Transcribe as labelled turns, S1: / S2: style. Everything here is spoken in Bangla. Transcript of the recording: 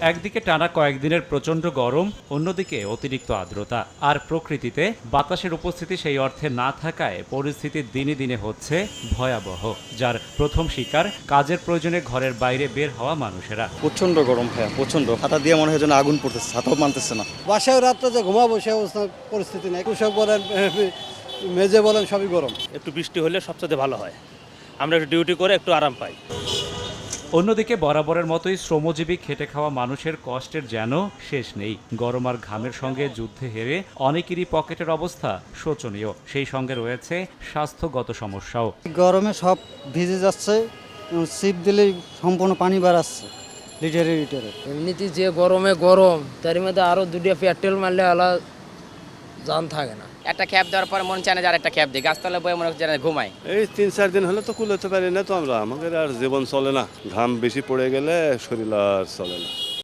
S1: একদিকে টানা কয়েকদিনের প্রচণ্ড গরম, অন্যদিকে অতিরিক্ত আর্দ্রতা আর প্রকৃতিতে বাতাসের উপস্থিতি সেই অর্থে না থাকায় পরিস্থিতি দিনে দিনে হচ্ছে ভয়াবহ, যার প্রথম শিকার কাজের প্রয়োজনে ঘরের বাইরে বের হওয়া মানুষেরা।
S2: প্রচন্ড গরম ভাইয়া, প্রচন্ড। ছাতা দিয়ে মনে হয় যেন আগুন পড়তেছে, ছাতাও মানতেছে না।
S3: বাসায় রাত্রে যে ঘুমাবো সে অবস্থা পরিস্থিতি নেই। কৃষক বলেন, মেজে বলেন, সবই গরম।
S4: একটু বৃষ্টি হলে সবচেয়ে ভালো হয়, আমরা একটু ডিউটি করে একটু আরাম পাই।
S1: অন্যদিকে বরাবরের মতোই শ্রমজীবী খেটে খাওয়া মানুষের কষ্টের যেন শেষ নেই। গরম আর ঘামের সঙ্গে যুদ্ধে হেরে অনেকেরই পকেটের অবস্থা শোচনীয়, সেই সঙ্গে রয়েছে স্বাস্থ্যগত সমস্যাও।
S5: গরমে সব ভিজে যাচ্ছে, ছিপ দিলেই সম্পূর্ণ পানি বাড়াচ্ছে লিটারে লিটারে।
S6: এমনিতে যে গরমে গরম, তার মধ্যে আরো দুটো পেট্রোল মারলে আলা জান থাকে না।
S7: একটা ক্যাব দেওয়ার পর মন চায় না যে আর একটা ক্যাব দিই, গাছতলা বয়ে মনে হচ্ছে ঘুমাই।
S8: এই 3-4 দিন হলে তো কুলাতে পারি না তো আমরা, আমাদের আর জীবন চলে না। ঘাম বেশি পড়ে গেলে শরীর আর চলে না।